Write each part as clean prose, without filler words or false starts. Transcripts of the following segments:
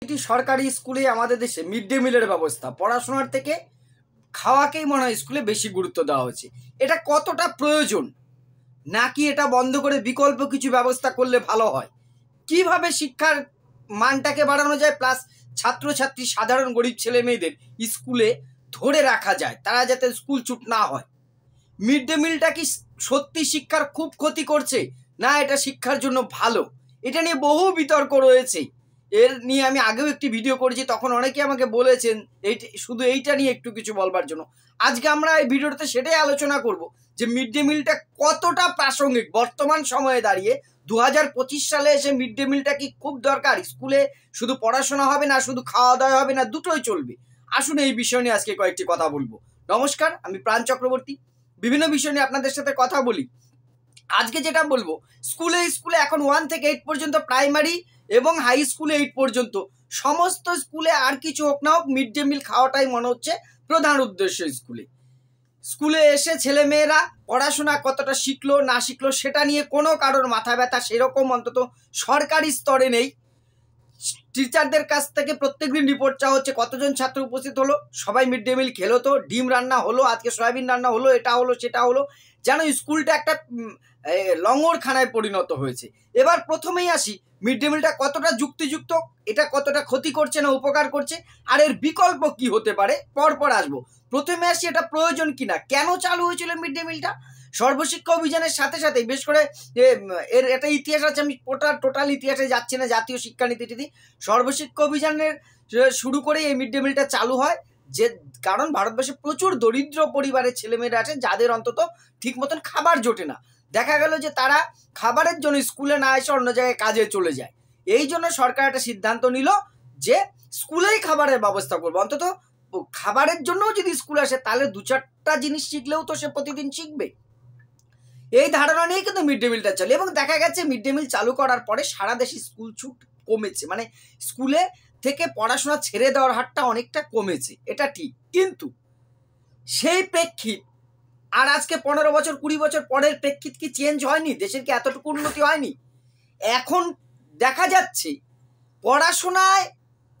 এটি সরকারি স্কুলে আমাদের দেশে মিড ডে মিলের ব্যবস্থা পড়াশোনার থেকে খাওয়াকেই মনে হয় স্কুলে বেশি গুরুত্ব দেওয়া হচ্ছে। এটা কতটা প্রয়োজন, নাকি এটা বন্ধ করে বিকল্প কিছু ব্যবস্থা করলে ভালো হয়? কিভাবে শিক্ষার মানটাকে বাড়ানো যায়, প্লাস ছাত্রছাত্রী সাধারণ গরিব ছেলে মেয়েদের স্কুলে ধরে রাখা যায়, তারা যাতে স্কুল ছুট না হয়? মিড ডে মিলটা কি সত্যি শিক্ষার খুব ক্ষতি করছে, না এটা শিক্ষার জন্য ভালো? এটা নিয়ে বহু বিতর্ক রয়েছে। এর নিয়ে আমি আগেও একটি ভিডিও করেছি, তখন অনেকে আমাকে বলেছেন শুধু এইটা নিয়ে একটু কিছু বলবার জন্য। আজকে আমরা এই ভিডিওতে সেটাই আলোচনা করব যে মিড ডে মিলটা কতটা প্রাসঙ্গিক বর্তমান সময়ে দাঁড়িয়ে। 2025 সালে এসে মিড ডে মিলটা কি খুব দরকার? স্কুলে শুধু পড়াশোনা হবে না, শুধু খাওয়া দাওয়া হবে না, দুটোই চলবে? আসুন এই বিষয় নিয়ে আজকে কয়েকটি কথা বলবো। নমস্কার, আমি প্রাণ চক্রবর্তী। বিভিন্ন বিষয় নিয়ে আপনাদের সাথে কথা বলি। আজকে যেটা বলবো, স্কুলে এখন 1 থেকে 8 পর্যন্ত প্রাইমারি এবং হাই স্কুলে 8 পর্যন্ত সমস্ত স্কুলে আর কিছু হোক না হোক মিড ডে মিল খাওয়াটাই মনে হচ্ছে প্রধান উদ্দেশ্য। স্কুলে এসে ছেলে মেয়েরা পড়াশোনা কতটা শিখলো না শিখলো সেটা নিয়ে কোনো কারোর মাথা ব্যথা সেরকম অন্তত সরকারি স্তরে নেই। টিচারদের কাছ থেকে প্রত্যেকদিন রিপোর্ট চাওয়া হচ্ছে কতজন ছাত্র উপস্থিত হলো, সবাই মিড ডে মিল খেলো, তো ডিম রান্না হলো, আজকে সয়াবিন রান্না হলো, এটা হলো সেটা হলো, যেন স্কুলটা একটা লঙ্গরখানায় পরিণত হয়েছে। এবার প্রথমেই আসি, মিড ডে মিলটা কতটা যুক্তিযুক্ত, এটা কতটা ক্ষতি করছে না উপকার করছে, আর এর বিকল্প কি হতে পারে পরপর আসবো। প্রথমে আসি এটা প্রয়োজন কিনা, কেন চালু হয়েছিল মিড ডে মিলটা। সর্বশিক্ষা অভিযানের সাথে সাথে বেশ করে এর একটা ইতিহাস আছে, আমি টোটাল ইতিহাসে যাচ্ছি না, জাতীয় শিক্ষানীতি সর্বশিক্ষা অভিযানের শুরু করে এই মিড ডে মিলটা চালু হয়। যে কারণ ভারতবর্ষে প্রচুর দরিদ্র পরিবারের ছেলেমেয়েরা আছে যাদের অন্তত ঠিক মতন খাবার জোটে না। দেখা গেল যে তারা খাবারের জন্য স্কুলে না এসে অন্য জায়গায় কাজে চলে যায়। এই জন্য সরকার একটা সিদ্ধান্ত নিল যে স্কুলেই খাবারের ব্যবস্থা করবো। অন্তত খাবারের জন্যও যদি স্কুল আসে তাহলে 2-4টা জিনিস শিখলেও তো সে প্রতিদিন শিখবে। এই ধারণা নিয়ে কিন্তু মিড ডে মিলটা চলে, এবং দেখা গেছে মিড ডে মিল চালু করার পরে সারা দেশে স্কুল ছুট কমেছে, মানে স্কুলে থেকে পড়াশোনা ছেড়ে দেওয়ার হারটা অনেকটা কমেছে, এটা ঠিক। কিন্তু সেই প্রেক্ষিত আর আজকে 15 বছর 20 বছর পরের প্রেক্ষিত কি চেঞ্জ হয়নি? দেশের কি এতটুকু উন্নতি হয়নি? এখন দেখা যাচ্ছে পড়াশোনায়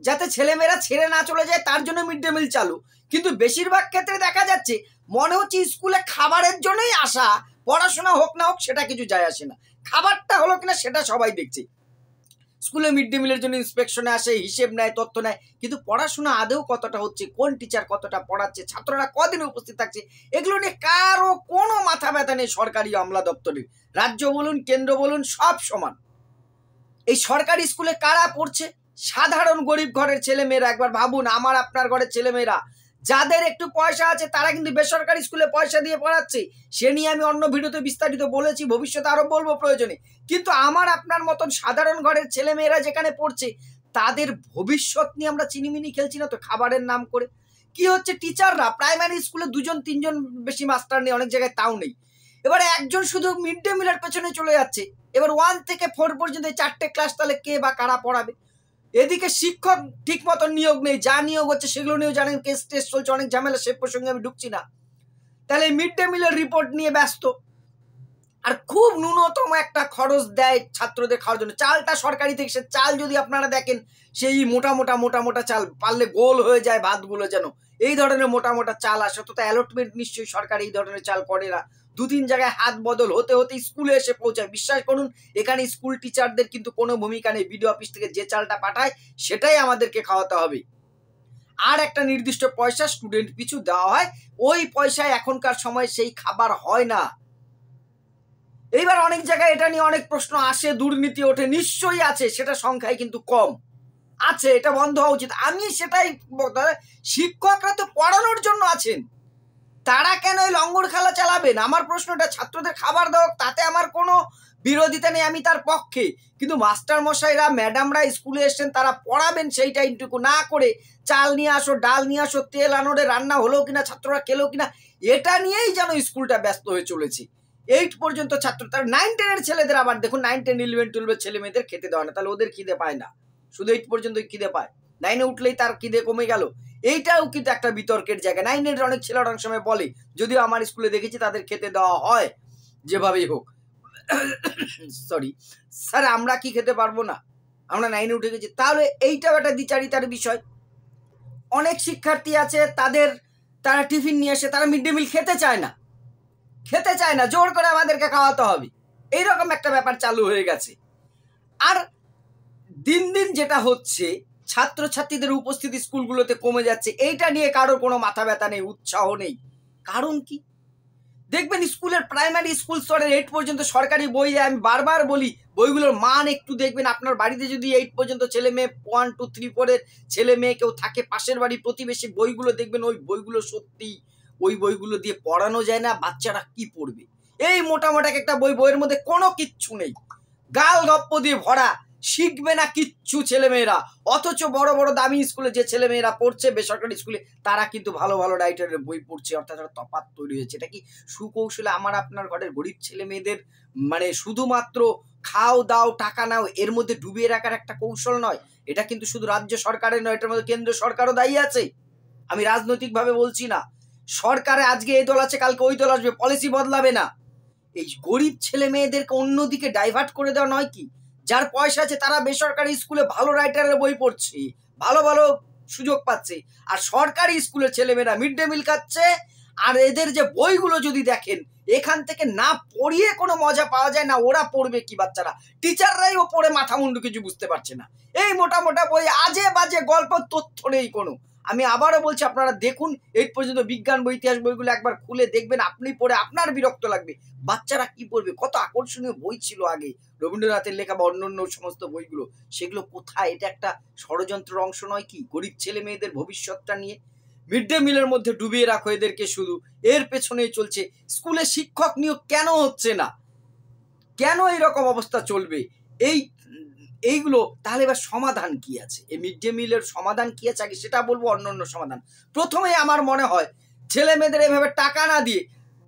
যাতে ছেলেমেয়েরা ছেড়ে না চলে যায় তার জন্য মিড ডে মিল চালু, কিন্তু বেশিরভাগ ক্ষেত্রে দেখা যাচ্ছে মনে হচ্ছে স্কুলে খাবারের জন্যই আসা, পড়াশোনা হোক না হোক সেটা কিছু যায় আসে না। খাবারটা হলো কিনা সেটা সবাই দেখছে। স্কুলে মিড ডে মিলের জন্য ইন্সপেকশনে আসে, হিসেব নেয়, তথ্য নেয়, কিন্তু পড়াশোনা আদৌ কতটা হচ্ছে, কোন টিচার কতটা পড়াচ্ছে, ছাত্ররা কদিন উপস্থিত থাকছে, এগুলো নিয়ে কারো কোনো মাথা ব্যথা নেই সরকারি আমলা দপ্তরে। রাজ্য বলুন কেন্দ্র বলুন সব সমান। এই সরকারি স্কুলে কারা পড়ছে? সাধারণ গরিব ঘরের ছেলে মেয়েরা। একবার ভাবুন, আমার আপনার ঘরের ছেলে মেয়েরা যাদের একটু পয়সা আছে তারা কিন্তু বেসরকারি স্কুলে পয়সা দিয়ে পড়াচ্ছে। সে নিয়ে আমি অন্য ভিডিওতে বিস্তারিত বলেছি, ভবিষ্যতে আরো বলবো প্রয়োজনে। কিন্তু আমার আপনার মতন সাধারণ ঘরের ছেলে মেয়েরা যেখানে পড়ছে তাদের ভবিষ্যৎ নিয়ে আমরা চিনিমিনি খেলছি না তো খাবারের নাম করে। কি হচ্ছে, টিচাররা প্রাইমারি স্কুলে 2-3 বেশি মাস্টার নেই, অনেক জায়গায় তাও নেই। এবারে একজন শুধু মিড ডে মিলের পেছনে চলে যাচ্ছে। এবার 1 থেকে 4 পর্যন্ত 4টে ক্লাস, তাহলে কে বা কারা পড়াবে? এদিকে শিক্ষক ঠিক মতন নিয়োগ নেই, যা নিয়োগ হচ্ছে সেগুলো নিয়েও জানেন কেস টেস্ট চলছে, অনেক ঝামেলা, সে প্রসঙ্গে আমি ঢুকছি না। তাহলে মিড ডে মিলের রিপোর্ট নিয়ে ব্যস্ত, আর খুব ন্যূনতম একটা খরচ দেয় ছাত্রদের খাওয়ার জন্য। চালটা সরকারি থেকে, সে চাল যদি আপনারা দেখেন সেই মোটা মোটা চাল, পারলে গোল হয়ে যায় ভাতগুলো, যেন এই ধরনের মোটা চাল আসে। তো অ্যালটমেন্ট নিশ্চয়ই সরকার এই ধরনের চাল করে না। 2-3 জায়গায় হাত বদল হতে হতে স্কুলে এসে পৌঁছায়। বিশ্বাস করুন, এখানে স্কুল টিচারদের কিন্তু কোনো ভূমিকা নেই। বিডিও অফিস থেকে যে চালটা পাঠায় সেটাই আমাদেরকে খাওয়াতে হবে, আর একটা নির্দিষ্ট পয়সা স্টুডেন্ট পিছু দেওয়া হয়। ওই পয়সায় এখনকার সময় সেই খাবার হয় না। এইবার অনেক জায়গায় এটা নিয়ে অনেক প্রশ্ন আসে, দুর্নীতি ওঠে, নিশ্চয়ই আছে, সেটা সংখ্যায় কিন্তু কম আছে, এটা বন্ধ হওয়া উচিত। আমি সেটাই, শিক্ষকরা তো পড়ানোর জন্য আছেন, তারা কেন এই লঙ্গর খেলা চালাবেন? আমার প্রশ্নটা, ছাত্রদের খাবার দেওয়া তাতে আমার কোনো বিরোধিতা নেই, আমি তার পক্ষে। কিন্তু মাস্টার মশাইরা ম্যাডামরা স্কুলে এসছেন, তারা পড়াবেন, সেইটা ইন্টুকু না করে চাল নিয়ে আসো, ডাল নিয়ে আসো, তেল আনোরে, রান্না হলো কিনা, ছাত্ররা খেলো কিনা, এটা নিয়েই যেন স্কুলটা ব্যস্ত হয়ে চলেছে। 8 পর্যন্ত ছাত্র, তার 9-10 ছেলেদের আবার দেখুন, 9-10-11-12 ছেলে মেয়েদের খেতে দেওয়া না, তাহলে ওদের খিদে পায় না, শুধু 8 পর্যন্ত খিদে পায়, 9-এ উঠলেই তার খিদে কমে গেল। এইটাও কিন্তু একটা বিতর্কের জায়গা। 9-এর অনেক ছেলেরা অনেক সময় বলে, যদিও আমার স্কুলে দেখেছি তাদের খেতে দেওয়া হয় যেভাবেই হোক, সরি স্যার আমরা কি খেতে পারবো না? আমরা 9-এ উঠে গেছি, তাহলে এইটাও একটা দ্বিচারিতার বিষয়। অনেক শিক্ষার্থী আছে তারা টিফিন নিয়ে এসে তারা মিড ডে মিল খেতে চায় না, জোর করে আমাদেরকে খাওয়াতে হবে, এইরকম একটা ব্যাপার চালু হয়ে গেছে। আর দিন দিন যেটা হচ্ছে, ছাত্রছাত্রীদের উপস্থিতি স্কুলগুলোতে কমে যাচ্ছে, এইটা নিয়ে কারোর কোনো মাথা ব্যথা নেই, উৎসাহ নেই। কারণ কি? দেখবেন স্কুলের প্রাইমারি স্কুল স্তরের 8 পর্যন্ত সরকারি বই, আমি বারবার বলি বইগুলোর মান একটু দেখবেন। আপনার বাড়িতে যদি 8 পর্যন্ত ছেলে মেয়ে 1, 2, 3, 4 এর ছেলে মেয়ে কেউ থাকে, পাশের বাড়ি প্রতিবেশী, বইগুলো দেখবেন ওই বইগুলো সত্যি ওই বইগুলো দিয়ে পড়ানো যায় না। বাচ্চারা কি পড়বে? এই মোটামোটা একটা বইয়ের মধ্যে কোনো কিচ্ছু নেই, গাল গপ্প দিয়ে ভরা, শিখবে না কিচ্ছু ছেলেমেয়েরা। অথচ বড় বড় দামি স্কুলে যে ছেলেমেয়েরা পড়ছে, বেসরকারি স্কুলে, তারা কিন্তু ভালো ভালো রাইটারের বই পড়ছে। অর্থাৎ তফাৎ তৈরি হয়েছে। এটা কি সুকৌশলে আমার আপনার ঘরের গরিব ছেলে মেয়েদের মানে শুধুমাত্র খাও দাও টাকা নাও এর মধ্যে ডুবিয়ে রাখার একটা কৌশল নয়? এটা কিন্তু শুধু রাজ্য সরকারের নয়, এটার মধ্যে কেন্দ্র সরকারও দায়ী আছে। আমি রাজনৈতিকভাবে বলছি না। সরকারে আজকে এই দল আছে, কালকে ওই দল আসবে, পলিসি বদলাবে না। এই গরিব ছেলে মেয়েদেরকে অন্যদিকে ডাইভার্ট করে দেওয়া নয় কি? যার পয়সা আছে তারা বেসরকারি স্কুলে ভালো রাইটারের বই পড়ছে, ভালো ভালো সুযোগ পাচ্ছে, আর সরকারি স্কুলের ছেলেমেয়েরা মিড ডে মিল খাচ্ছে। আর এদের যে বইগুলো যদি দেখেন, এখান থেকে না পড়িয়ে কোনো মজা পাওয়া যায় না। ওরা পড়বে কি? বাচ্চারা, টিচাররাই ও পড়ে মাথা মুন্ডু কিছু বুঝতে পারছে না। এই মোটা মোটা বই, আজে বাজে গল্প, তথ্য নেই কোনো। আমি আবারও বলছি, আপনারা দেখুন 8 পর্যন্ত বিজ্ঞান বই, ইতিহাস বইগুলো একবার খুলে দেখবেন, আপনি পড়ে আপনার বিরক্ত লাগবে। বাচ্চারা কি পড়বে? কত আকর্ষণীয় বই ছিল আগে, রবীন্দ্রনাথের লেখা বা অন্যান্য সমস্ত বইগুলো, সেগুলো কোথায়? এটা একটা ষড়যন্ত্রের অংশ নয় কি? গরিব ছেলে মেয়েদের ভবিষ্যৎটা নিয়ে মিড ডে মিলের মধ্যে ডুবিয়ে রাখো এদেরকে, শুধু এর পেছনেই চলছে। স্কুলে শিক্ষক নিয়োগ কেন হচ্ছে না? কেন এইরকম অবস্থা চলবে? এইগুলো তাহলে এবার সমাধান কি আছে? এই মিড ডে মিলের সমাধান কি আছে আগে সেটা বলবো। অন্য সমাধান প্রথমে আমার মনে হয় ছেলে মেয়েদের এভাবে টাকা না দিয়ে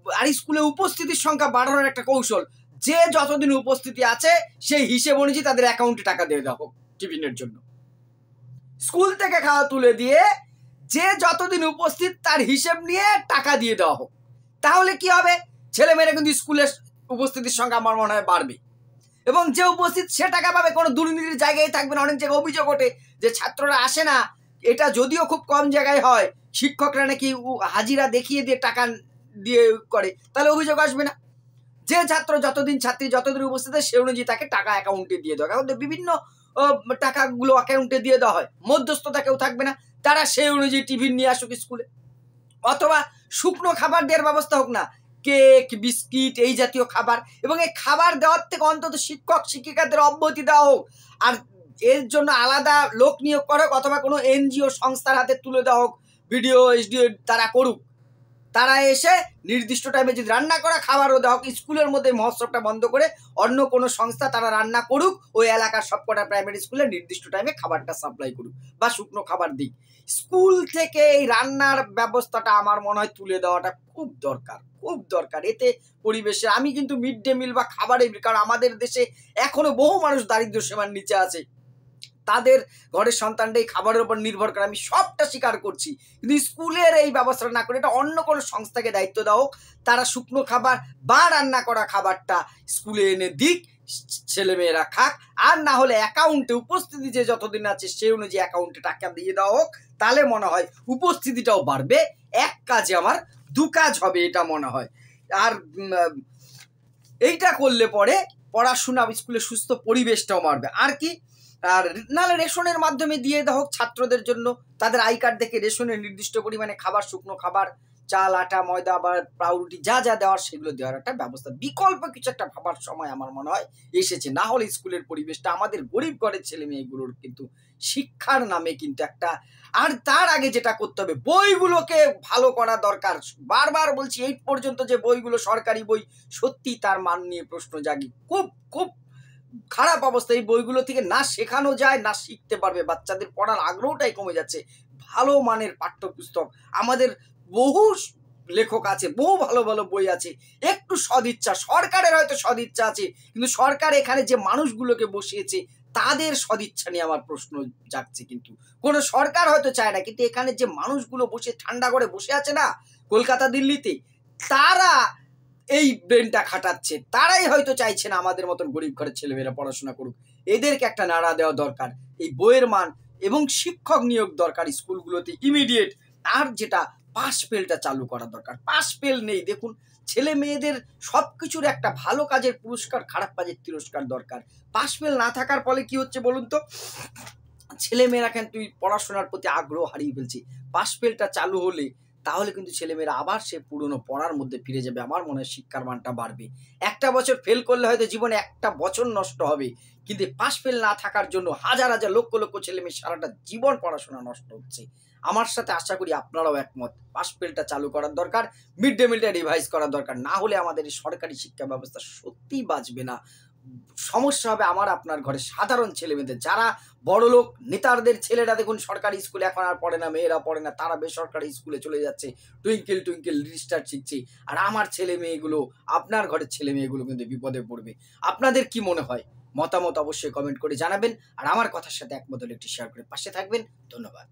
আর স্কুলে উপস্থিতির সংখ্যা বাড়ানোর একটা কৌশল। যে যতদিন উপস্থিতি আছে সেই হিসেব অনুযায়ী তাদের অ্যাকাউন্টে টাকা দিয়ে দেওয়া হোক টিফিনের জন্য। স্কুল থেকে খাওয়া তুলে দিয়ে যে যতদিন উপস্থিত তার হিসেব নিয়ে টাকা দিয়ে দেওয়া হোক। তাহলে কি হবে? ছেলেমেয়েরা কিন্তু স্কুলের উপস্থিতির সংখ্যা আমার মনে হয় বাড়বে, এবং যে উপস্থিত সে টাকা পাবে। কোনো দুর্নীতির জায়গায় থাকবে না। অনেক জায়গায় অভিযোগ ওঠে যে ছাত্ররা আসে না, এটা যদিও খুব কম জায়গায় হয়, শিক্ষকরা নাকি হাজিরা দেখিয়ে দিয়ে টাকা দিয়ে করে, তাহলে অভিযোগ আসবে না। যে ছাত্র ছাত্রী যতদিন উপস্থিত সে অনুযায়ী তাকে টাকা অ্যাকাউন্টে দিয়ে দেওয়া। কারণ বিভিন্ন টাকাগুলো অ্যাকাউন্টে দিয়ে দেওয়া হয়, মধ্যস্থতা কেউ থাকবে না, তারা সেই অনুযায়ী টিফিন নিয়ে আসুক স্কুলে। অথবা শুকনো খাবার দেওয়ার ব্যবস্থা হোক না, কেক, বিস্কিট, এই জাতীয় খাবার, এবং এই খাবার দেওয়ার থেকে অন্তত শিক্ষক শিক্ষিকাদের অব্যাহতি দেওয়া হোক। আর এর জন্য আলাদা লোক নিয়োগ করা হোক, অথবা কোনো এনজিও সংস্থার হাতে তুলে দেওয়া হোক, বিডিও এসডিও তারা করুক। তারা এসে নির্দিষ্ট টাইমে যদি রান্না করা খাবারও দেওয়া হোক, স্কুলের মধ্যে মহোৎসবটা বন্ধ করে অন্য কোনো সংস্থা তারা রান্না করুক, ওই এলাকার সবকটা প্রাইমারি স্কুলে নির্দিষ্ট টাইমে খাবারটা সাপ্লাই করুক, বা শুকনো খাবার দিক। স্কুল থেকে এই রান্নার ব্যবস্থাটা আমার মনে হয় তুলে দেওয়াটা খুব দরকার। এতে পরিবেশে, আমি কিন্তু মিড ডে মিল বা খাবারের, কারণ আমাদের দেশে এখনো বহু মানুষ দারিদ্র্য সীমার নিচে আছে, তাদের ঘরের সন্তানটাই খাবারের উপর নির্ভর করে, আমি সবটা স্বীকার করছি। কিন্তু স্কুলের এই ব্যবস্থা না করে এটা অন্য কোনো সংস্থাকে দায়িত্ব দেওয়া হোক, তারা শুকনো খাবার বা রান্না করা খাবারটা স্কুলে এনে দিক, ছেলেমেয়েরা খাক। আর না হলে অ্যাকাউন্টে উপস্থিতি যে যতদিন আছে সেই অনুযায়ী অ্যাকাউন্টে টাকা দিয়ে দেওয়া হোক, তাহলে মনে হয় উপস্থিতিটাও বাড়বে। এক কাজে আমার দু কাজ হবে এটা মনে হয়। আর এইটা করলে পরে পড়াশোনা, স্কুলে সুস্থ পরিবেশটাও বাড়বে। আর কি? আর নাহলে রেশনের মাধ্যমে দিয়ে দেওয়া হোক ছাত্রদের জন্য, তাদের আই কার্ড দেখে রেশনের নির্দিষ্ট পরিমাণে খাবার, শুকনো খাবার, চাল, আটা, ময়দা বা পাউরুটি যা দেওয়ার সেগুলো দেওয়ার একটা ব্যবস্থা, বিকল্প কিছু একটা ভাবার সময় আমার মনে হয় এসেছে। না হলে স্কুলের পরিবেশটা আমাদের গরিব ঘরের ছেলে মেয়েগুলোর কিন্তু শিক্ষার নামে কিন্তু একটা। আর তার আগে যেটা করতে হবে, বইগুলোকে ভালো করা দরকার। বারবার বলছি 8 পর্যন্ত যে বইগুলো সরকারি বই, সত্যি তার মান নিয়ে প্রশ্ন জাগি। খুব খারাপ অবস্থা। এই বইগুলো থেকে না শেখানো যায়, না শিখতে পারবে। বাচ্চাদের পড়ার আগ্রহটাই কমে যাচ্ছে। ভালো মানের পাঠ্যপুস্তক, আমাদের বহু লেখক আছে, বহু ভালো ভালো বই আছে। একটু সদিচ্ছা, সরকারের হয়তো সদিচ্ছা আছে, কিন্তু সরকার এখানে যে মানুষগুলোকে বসিয়েছে তাদের সদিচ্ছা নিয়ে আমার প্রশ্ন জাগছে। কিন্তু কোনো সরকার হয়তো চায় না, কিন্তু এখানে যে মানুষগুলো বসে ঠান্ডা করে বসে আছে না কলকাতা দিল্লিতে, তারা এই ব্রেনটা খাটাচ্ছে। তারাই হয়তো চাইছে না আমাদের মতন গরিব ঘরের ছেলেমেয়েরা পড়াশোনা করুক। এদেরকে একটা নাড়া দেওয়া দরকার। এই বইয়ের মান এবং শিক্ষক নিয়োগ দরকার স্কুলগুলোতে ইমিডিয়েট। আর যেটা পাস ফেলটা চালু করা দরকার। পাস ফেল নেই, দেখুন ছেলে মেয়েদের সব কিছুর একটা ভালো কাজের পুরস্কার, খারাপ কাজের তিরস্কার দরকার। পাস ফেল না থাকার ফলে কি হচ্ছে বলুন তো, ছেলে মেয়েরা কিন্তু পড়াশোনার প্রতি আগ্রহ হারিয়ে ফেলছে। পাস ফেলটা চালু হলে তাহলে কিন্তু ছেলেমেয়েরা আবার সে পুরনো পড়ার মধ্যে ফিরে যাবে। আমার মনে হয় শিক্ষার মানটা বাড়বে। একটা বছর ফেল করলে হয়তো জীবনে একটা বছর নষ্ট হবে, কিন্তু পাস ফেল না থাকার জন্য হাজার হাজার লক্ষ লক্ষ ছেলেমেয়ে সারাটা জীবন পড়াশোনা নষ্ট হচ্ছে। আমার সাথে আশা করি আপনারাও একমত। পাস ফেলটা চালু করার দরকার, মিড ডে মিলটা রিভাইজ করার দরকার। না হলে আমাদের এই সরকারি শিক্ষা ব্যবস্থা সত্যিই বাঁচবে না। সমস্যা হবে আমার আপনার ঘরে সাধারণ ছেলেমেয়েদের। যারা বড়লোক নেতাদের ছেলেরা দেখুন সরকারি স্কুলে এখন আর পড়ে না, মেয়েরা পড়ে না, তারা বেসরকারি স্কুলে চলে যাচ্ছে, টুইঙ্কেল টুইঙ্কেল লিটল স্টার শিখছে। আর আমার ছেলে মেয়েগুলো, আপনার ঘরের ছেলে মেয়েগুলো কিন্তু বিপদে পড়বে। আপনাদের কি মনে হয়? মতামত অবশ্যই কমেন্ট করে জানাবেন। আর আমার কথার সাথে একমত হলে একটি শেয়ার করে পাশে থাকবেন। ধন্যবাদ।